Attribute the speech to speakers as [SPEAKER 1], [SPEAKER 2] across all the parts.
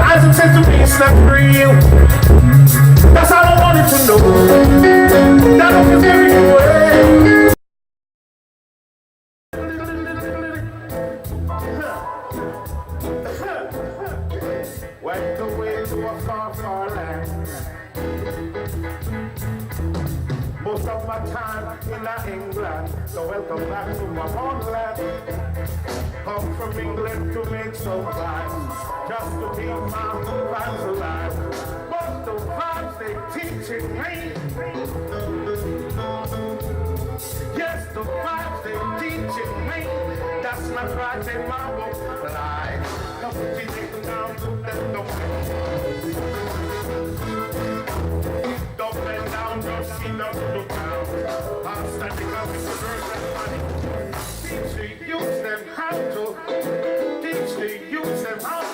[SPEAKER 1] eyes and said to me, it's not real. That's all I wanted to know. That was everywhere. Went away to a far, far land. Most of my time in England, so welcome back to my homeland. Come from England to make some plans, just to keep my fans alive. But the vibes they teaching me, yes, the vibes they teaching me, that's not right in my book line. Come to it down to them, don't bend down, just see them to the ground. I'm standing up with the girls and money. Teach the youth them how to, teach the youth them how to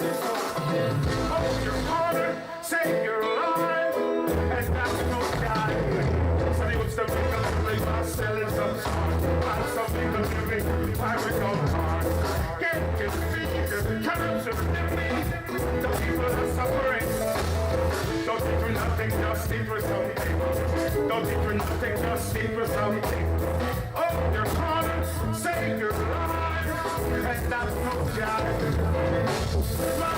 [SPEAKER 1] hold your corner, save your life, and that's no guy. So they would still make a living by selling some songs, and some people living by without cars. Get your feet, come to the people are suffering. Don't eat for nothing, just eat for something. Don't eat for nothing, just eat for something. Oh, your corner, save your life, and that's no job. My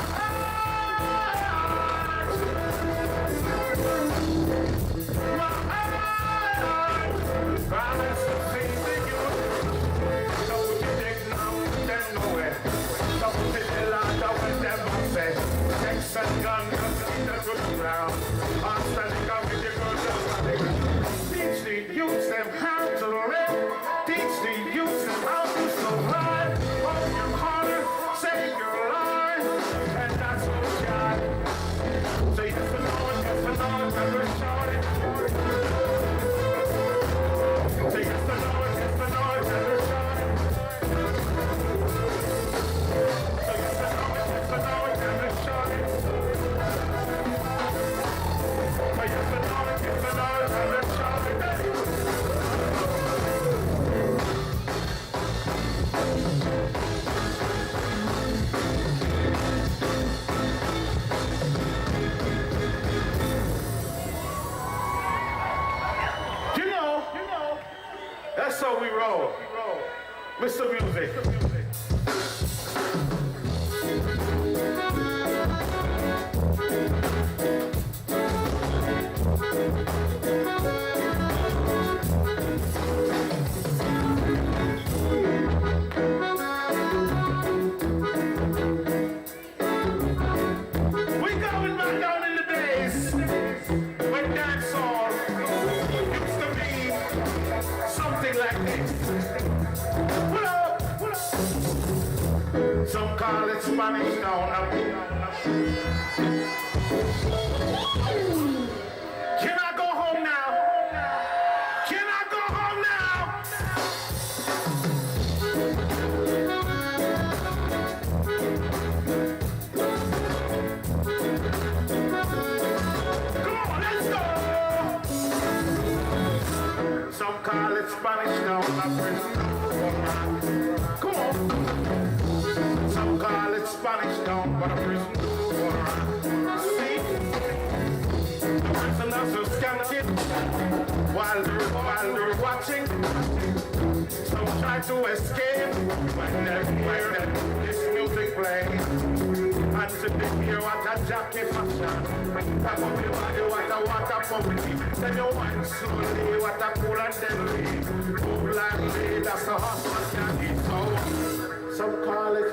[SPEAKER 1] eyes, promise to see the youth. Don't put your dick now, then nowhere. Don't put your hell out when them say. Sex and gun, that's good ground. I'm standing up with your girls. Teach the youths them how to live. Teach the youths them how to survive. Hold your corner, save your life, and that's what God. So yes and no, never shout it. Say yes and no, never shout it. So yes and no, never shout it. So yes and no, never shout it. You know, that's how we roll. Mr. Music. We going back down in the days when dancehall used to be something like this. Pull up, pull up. Some call it Spanish Town. Can I go home now? Can I go home now? Come on, let's go. Some call it Spanish Town. Come on. Some call it Spanish Town, but a prison. See? The prisoners are scanning while they're watching. Some try to escape when they hear this music play. And to hear what a jacket fashion. Tap up your body, what a water pumping. Then you wine slowly, what a cool and deadly. Cool and deadly, that's the hot can eat. So some call it.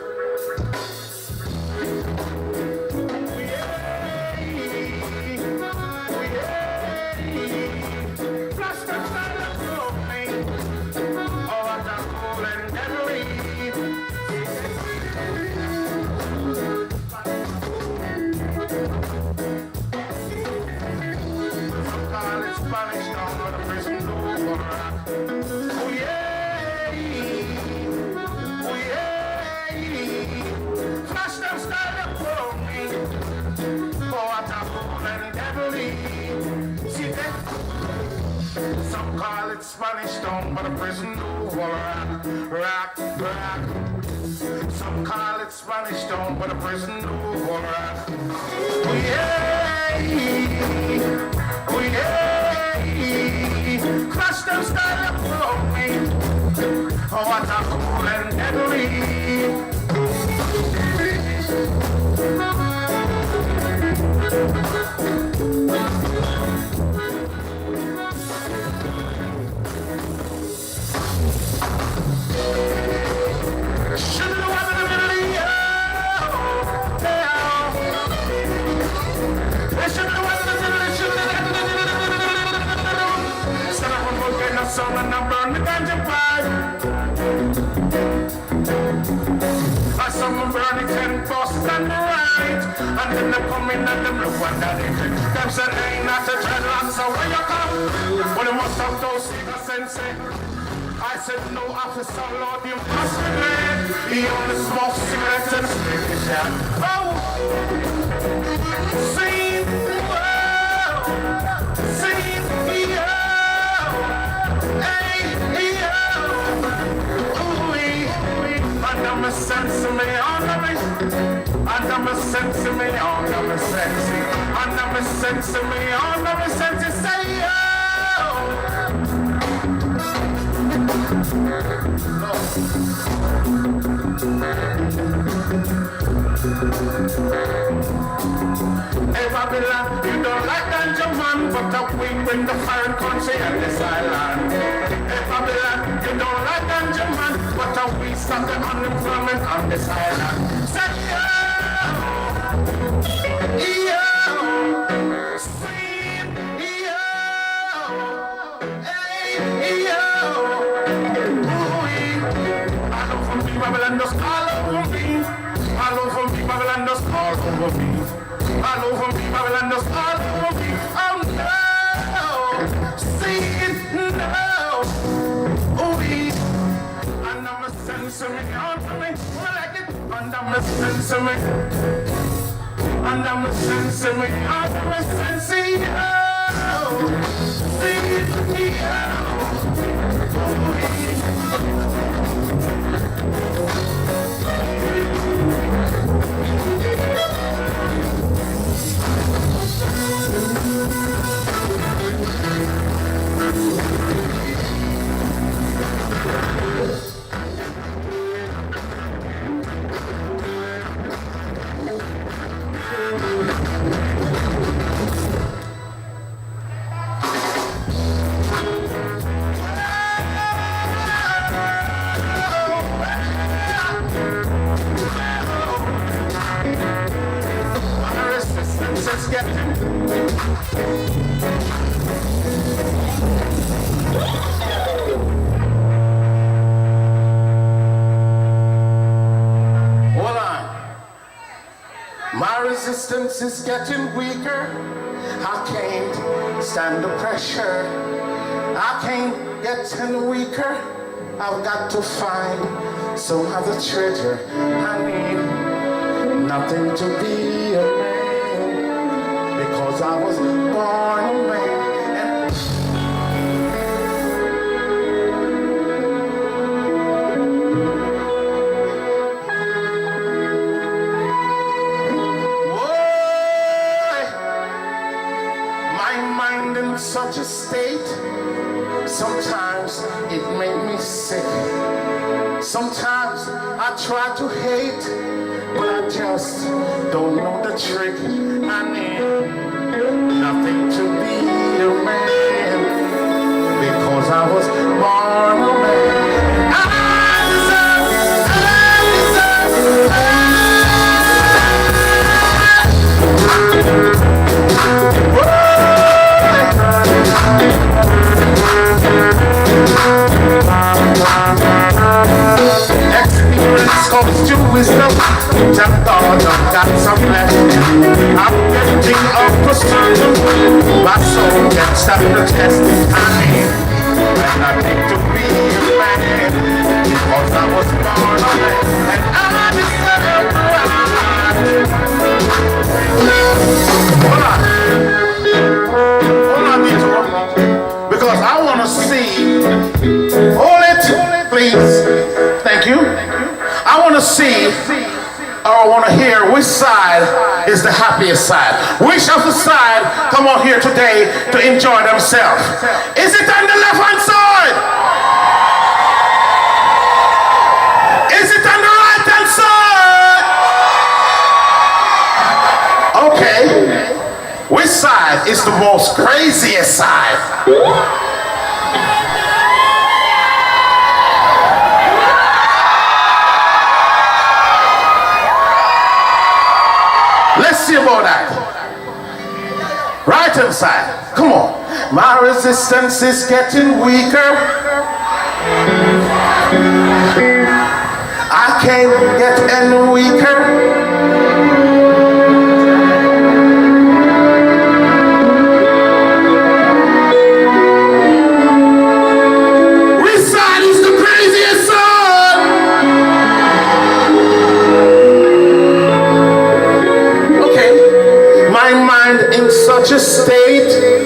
[SPEAKER 1] Some call it Spanish Town, but a prison over rock. Some call it Spanish Town, but a prison over oh yeah. Crush them style of me. Oh, what a cool and deadly. And I burn the ganja pipe. I saw them burning 10 bosses and the right. And then they come in and them look what that is. Them said, ain't not a dreadlock, so where you come? Well, they must have those cigarettes sensei. I said, no officer, Lord, you must be mad. He only smokes cigarettes and smoke shot. Oh! See? Whoa! See? Yeah! I'm a sense of me, I'm a sense of me, I'm a sense. I'm a sense of me, I'm a sense. Say hey Babylon, you don't like ganja man, but we bring the foreign country and this island. Hey Babylon, you don't like ganja man, but we stop the unemployment on this island. Say yo, sing yo, hey yo, I know from the Babylon just all over me. I know from the Babylon just all over me. I know from the Babylon just all over me. Oh no, see it now. And I'm a sense of me, on for me, I like it. And I'm a sense of me, and I'm a sense of me, I'm a sense of me. See it now. Resistance is getting weaker. I can't stand the pressure. I can't get any weaker. I've got to find some other treasure. I need nothing to be a man because I was born a man. Such a state, sometimes it made me sick. Sometimes I try to hate, but I just don't know the trick. I need nothing to be a man because I was born a man. I experience comes to wisdom. Thank God I've got some left. I'm getting up to certain. My soul gets up to test. I need nothing to be a man because I was born a man and I deserve hold on, because I want to see. Hold it, please. Thank you. I want to see, or I want to hear which side is the happiest side? Which of the side come out here today to enjoy themselves? Is it on the left hand side? Is it on the right hand side? Okay. Which side is the most craziest side? Let's see about that. Right hand side. Come on. My resistance is getting weaker. I can't get any weaker. Which side is the craziest side? Okay. My mind in such a state.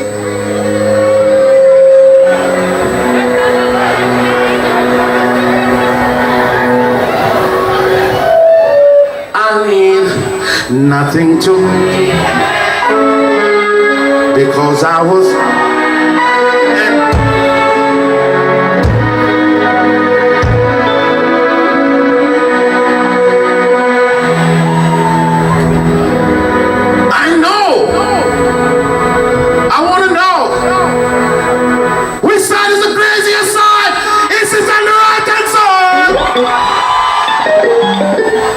[SPEAKER 1] Nothing to, because I was I know. I want to know which side is the craziest side. Is it on the right hand side?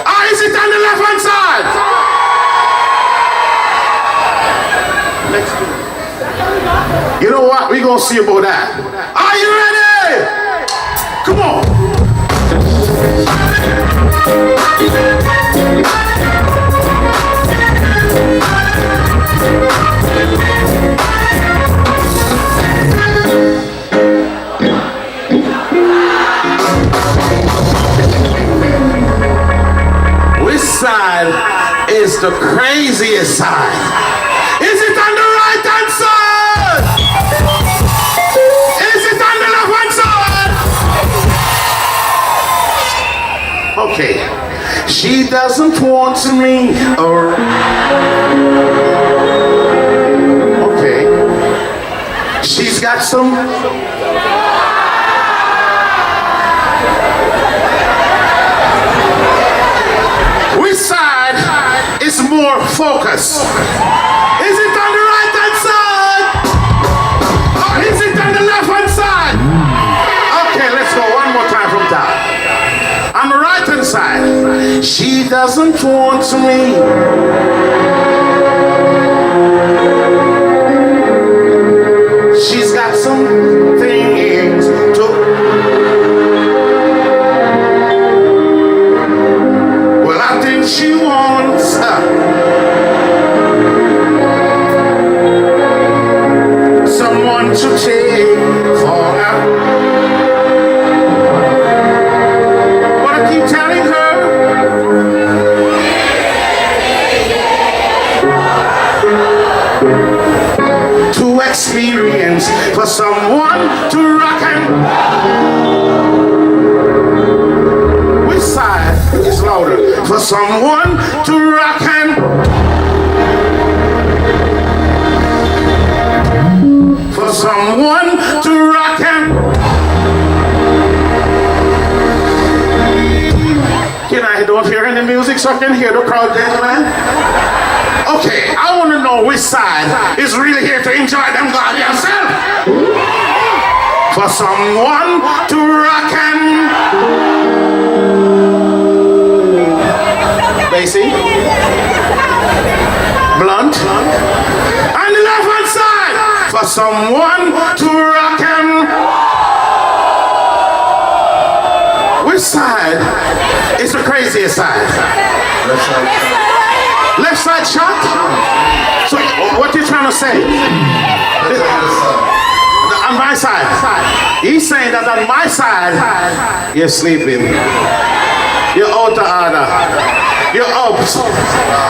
[SPEAKER 1] Or is it on the left hand side? You know what? We're going to see about that. Are you ready? Come on. Which side is the craziest side? Is it on the right hand side? Is it on the left hand side? Okay. She doesn't want me. Okay. She's got some. Which side is more focused? Is it on the right hand side? Or is it on the left hand side? Okay, let's go one more time from top. On the right hand side, she doesn't want me. She's got some things to. Well, I think she wants someone to take for her. But I keep telling her to experience, for someone to rock and. Which side is louder? For someone to rock and. For someone to rock and. Can I don't hear any music so I can hear the crowd, gentlemen? Okay, I want to know which side is really here to enjoy them God yourself. For someone to rock and. Basie, Blunt, and the left hand side. For someone to rock and. Which side is the craziest side? Left side. Left side shot? So what you trying to say? On my side. He's saying that on my side, you're sleeping. You're out of order. You're up.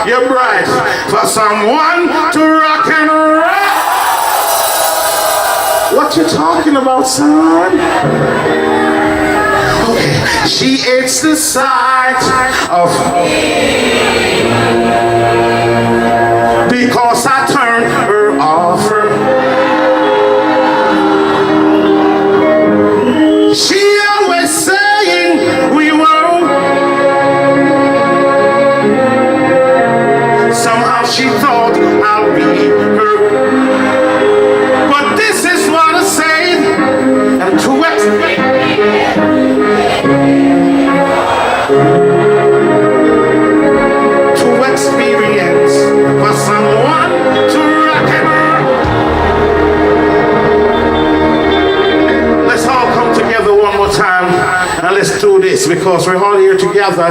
[SPEAKER 1] You're bright. For someone to rock and roll. What you talking about, son? Okay. She hates the sight of thought I'll be hurt. But this is what I say, and to experience for someone to rock and roll. Let's all come together one more time and let's do this, because we're all here together,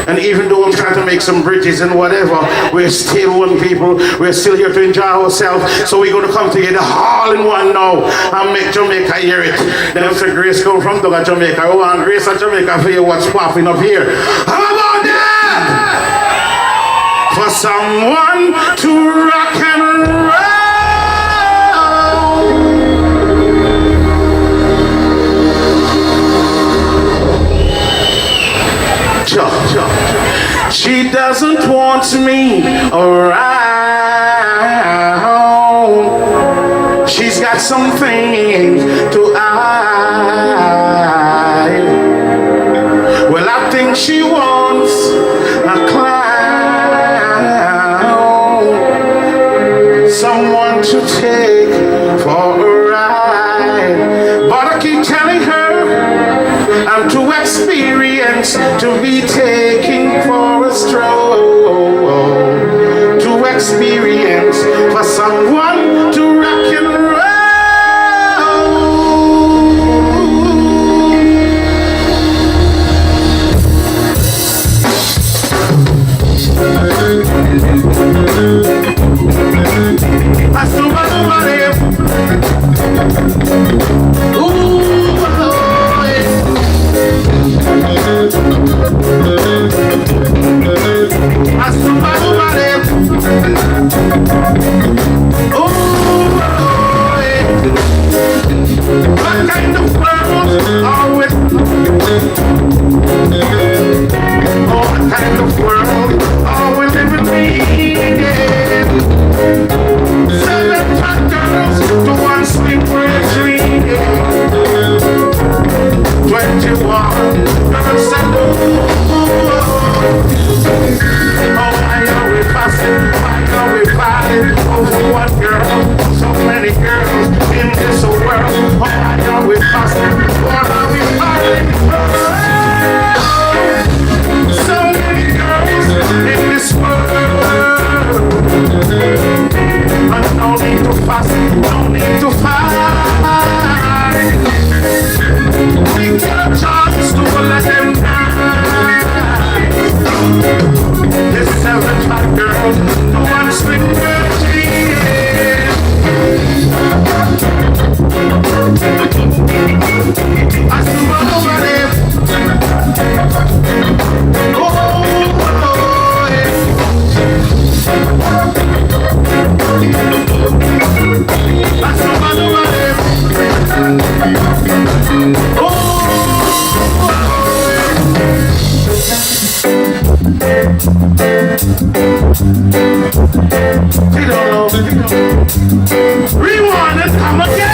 [SPEAKER 1] and even though I'm trying to make some bridges and whatever, we're still one people. We're still here to enjoy ourselves, so we're going to come together all in one now and make Jamaica hear it. Then say Grace come from Doga, Jamaica. Oh, and Grace at Jamaica for you what's popping up here. How about that? For someone to rock and roll. She doesn't want me around. She's got some things to hide. Well, I think she wants a clown, someone to take for a ride. But I keep telling her I'm too experienced to be taking for a stroll. Too experienced for someone to rock and roll. Rewind and come again.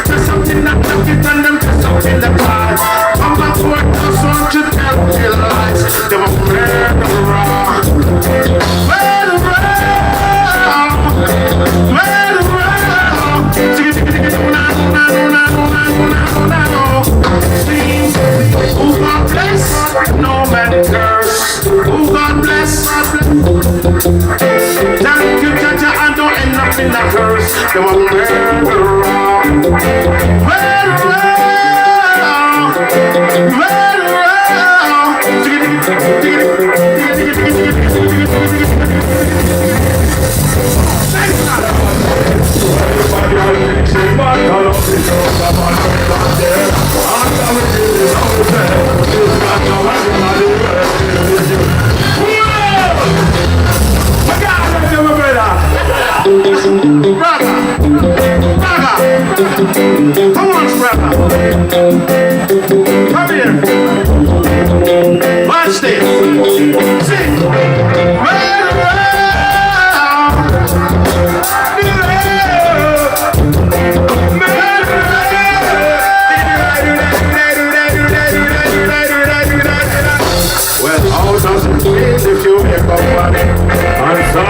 [SPEAKER 1] There's something that you done them, there's something that I come back for Come here. Watch this. Sing. Well, how does it feel if you make up money? Answer.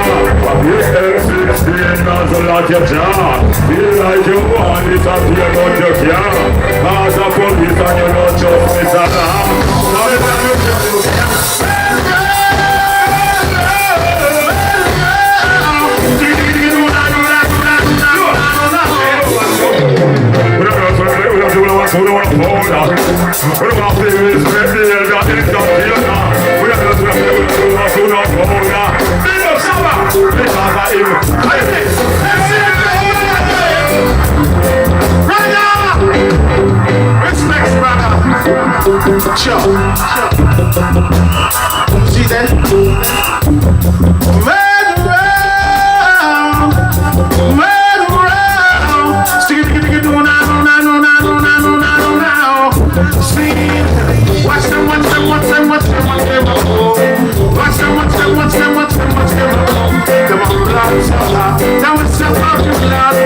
[SPEAKER 1] You M16 nozzle at your jaw. Feel like you want it up here, but you can't. Cause a police and you not just miss a laugh. Now let me tell you. Respect, brother. Sure. See that? Watch them. Them on blood, now it's so hard to love.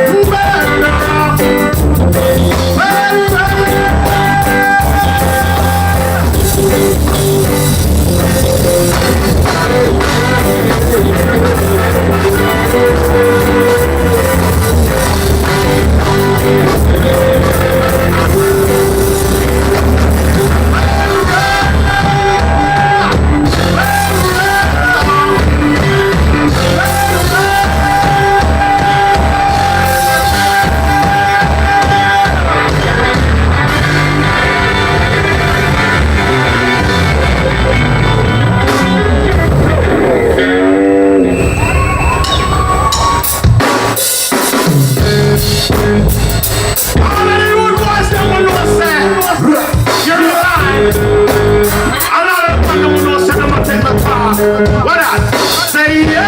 [SPEAKER 1] What else? Say yo.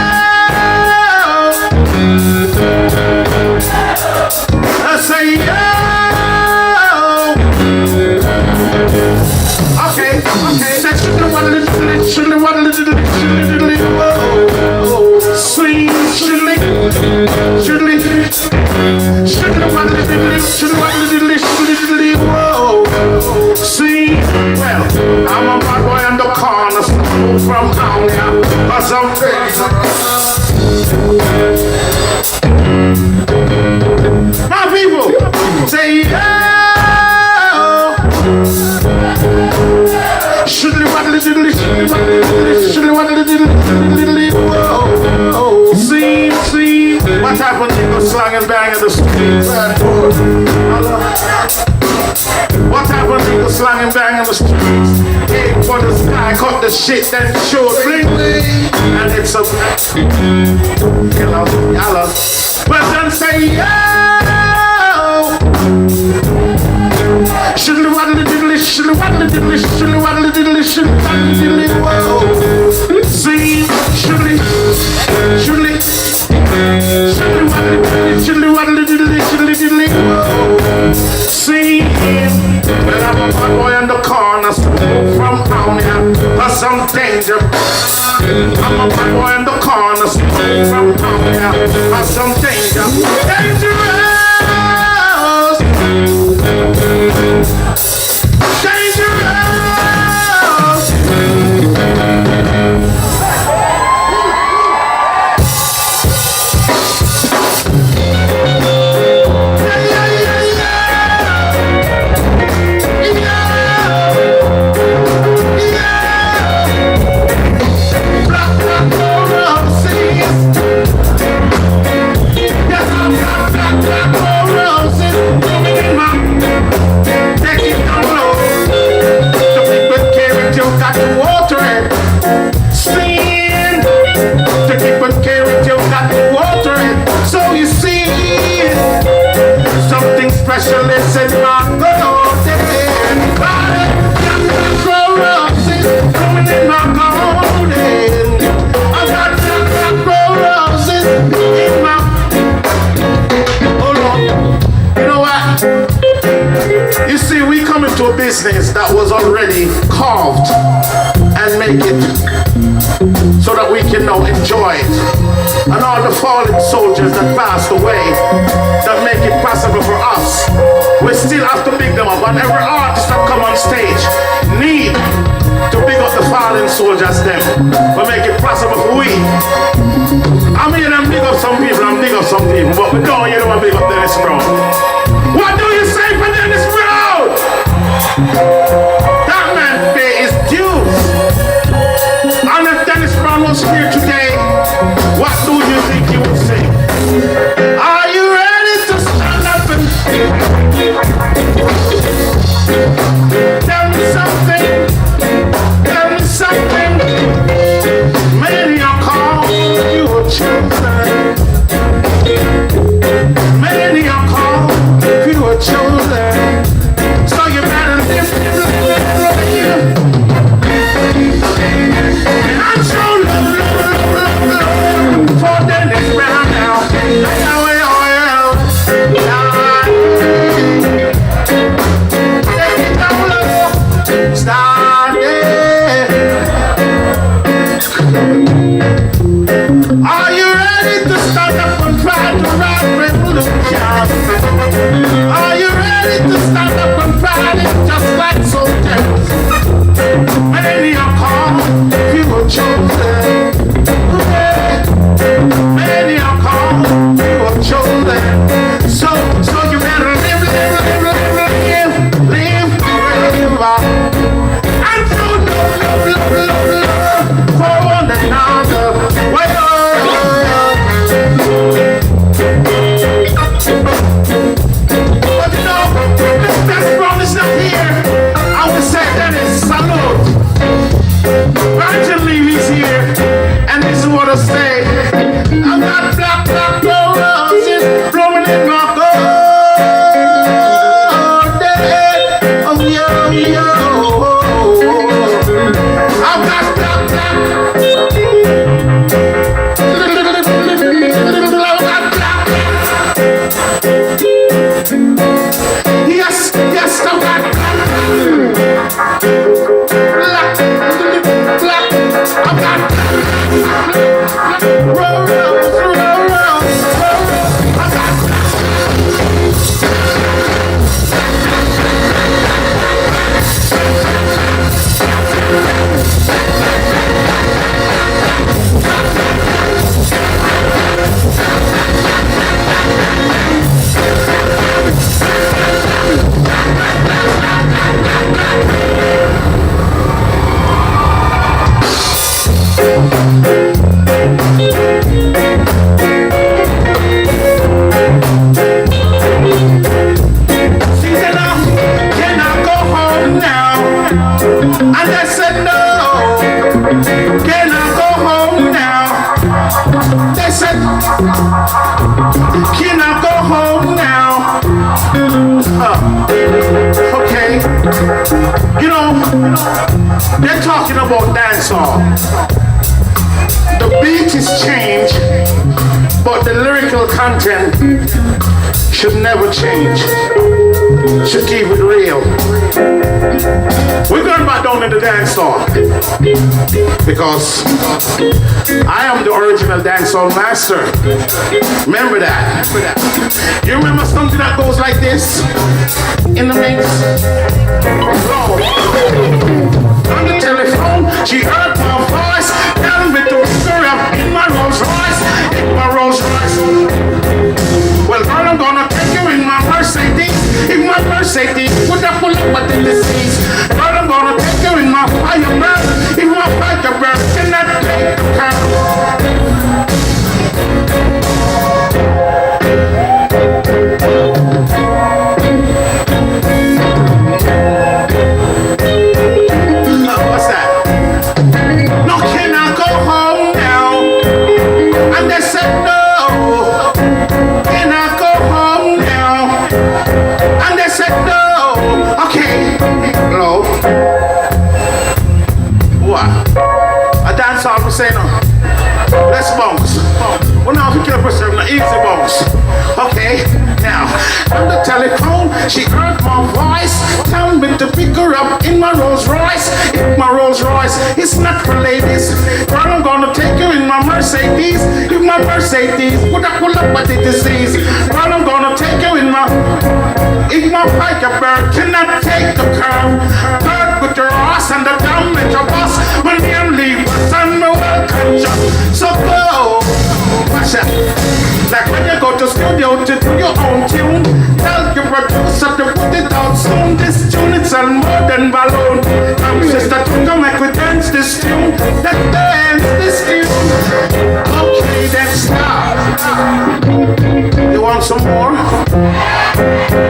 [SPEAKER 1] Say yo. Okay. Swing, see, well, I'm a bad boy in the corner, from down here, or something. My people, say yeah. See, what happened? You go slang and bang in the street. What happened? You go slang and bang in the streets. Aim for the sky, cut the shit, then show bling. And it's a yellow. But then say yo. Shiddly waddly diddly, shiddly waddly diddly, shiddly waddly diddly, shiddly waddly diddly, whoa. See, shiddly waddly diddly, shiddly diddly, whoa. See, when I'm a bad boy in the corner, from down here, there's some danger. I'm a bad boy in the corner, from down here, there's some danger. Dangerous! Take it come into a business that was already carved and make it so that we can now enjoy it. And all the fallen soldiers that passed away that make it possible for us, we still have to big them up. And every artist that come on stage need to big up the fallen soldiers them. We make it possible for we. I mean, I'm big up some people, but we don't hear them big up Dennis Brown. What do you say for Dennis Brown? That man pay his dues. And if Dennis Brown was here today, what do you think he would say? Are you ready to stand up and tell me something? Tell me something. Many are called, you were chosen. Many are called, you were chosen. So you better live. And I'm so love for Dennis Brown now. Are you ready to stand up and try to rock revolution? Are you ready to stand up and fight it just like soldiers? Many are called, few are chosen. Many are called, few are chosen. So you better live. And so love for one another. But you know, Dennis Brown is not here. I would say Dennis, salute. Virgin Lee is here, and this is what I say. I got black roses blooming in my they're talking about dancehall. The beat is changed, but the lyrical content should never change. Should keep it real. We're going back down in the dancehall because I am the original dancehall master. Remember that. You remember something that goes like this in the mix? On the telephone, she heard my voice, telling me to hurry up in my Rolls Royce, Well, girl, I'm gonna take you in my Mercedes, put up what in the seas. Girl, I'm gonna take you in my Firebird, in my Firebird, can I take the car? What's that? No, can I go home now? And they said no. Can I go home now? And they said no. Okay. Hello. What? A dance song for saying no. Let's bounce. Well, now if you kill a person, easy bounce. Okay. Now, on the telephone, she heard my voice, telling me going to pick her up in my Rolls Royce. If my Rolls Royce is not for ladies, girl, I'm gonna take you in my Mercedes. If my Mercedes would I pull up with the disease, girl, I'm gonna take you in my Piker bird cannot take the curve. Bird with your ass and the down with your boss. My name leave us and my welcome just so go. Watch out. Like when you go to studio to do your own tune, tell your producer to put it out soon. This tune it's a more than balloon. I'm sister to come make we dance this tune. Let's dance this tune. Okay, then stop. You want some more?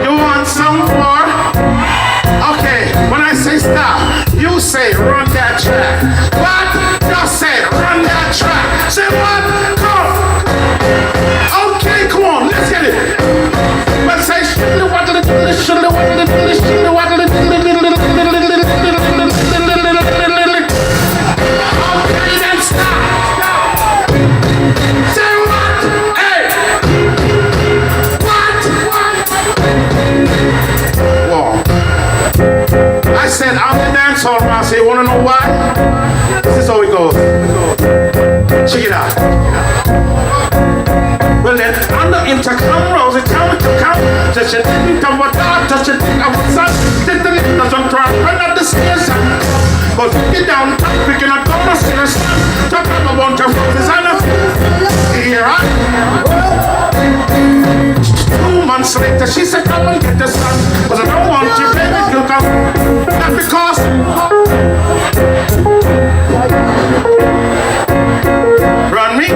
[SPEAKER 1] You want some more? Okay, when I say stop, you say run that track. What? Just say run that track. Say what? Come. Okay, come on, let's get it. But say shiddly waddly diddly shiddly waddly diddly shiddly waddly diddly diddly diddly diddly. Okay, then stop. Say what? Hey. Whoa. I said I'm the dance hall master. You wanna know why? This is how it goes. Check it out. Well then, on the intercom, Rosie count to count. Just you didn't come with that, just you think I was up. Did the little jump try to run up the stairs. But get down, we cannot go to stairs. Talk about a bunch of roses and a here, huh? 2 months later, she said, come and get the sun. Cause I don't want you, baby, to come. Not because run me.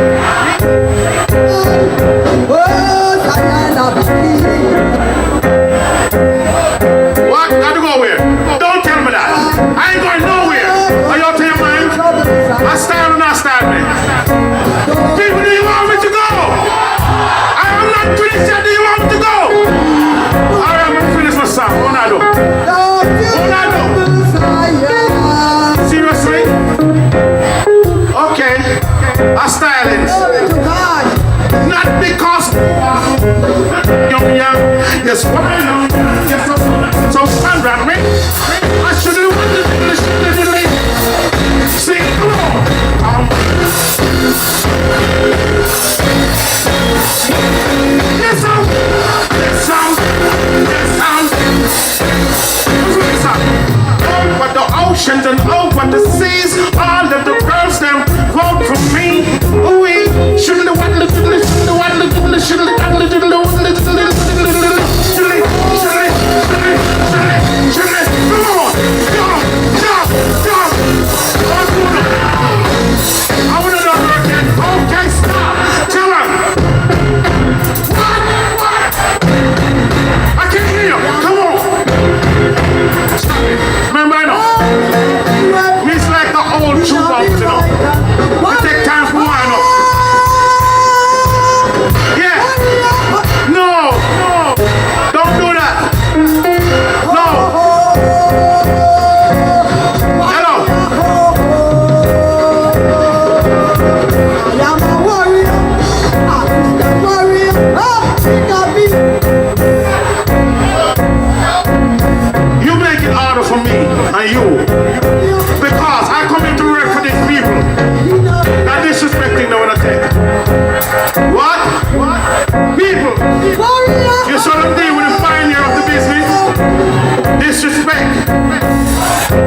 [SPEAKER 1] What? Got to go where? Don't tell me that. I ain't going nowhere. Are you out of your mind? I style or not style me? People, do you want me to go? I am not finished yet. Do you want me to go? All right, I'm going to finish my song. What I do? What I do? Seriously? Okay. I style it. Not because yes, fine. Yes, so stand around me. I should have won the see, come on. Yes, sound. Yes, sound. Yes, sound. Over the oceans and over the seas, all of the girls them vote for me. Ooh, shouldn't have wanted to do this.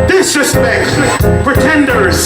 [SPEAKER 1] Disrespect, pretenders.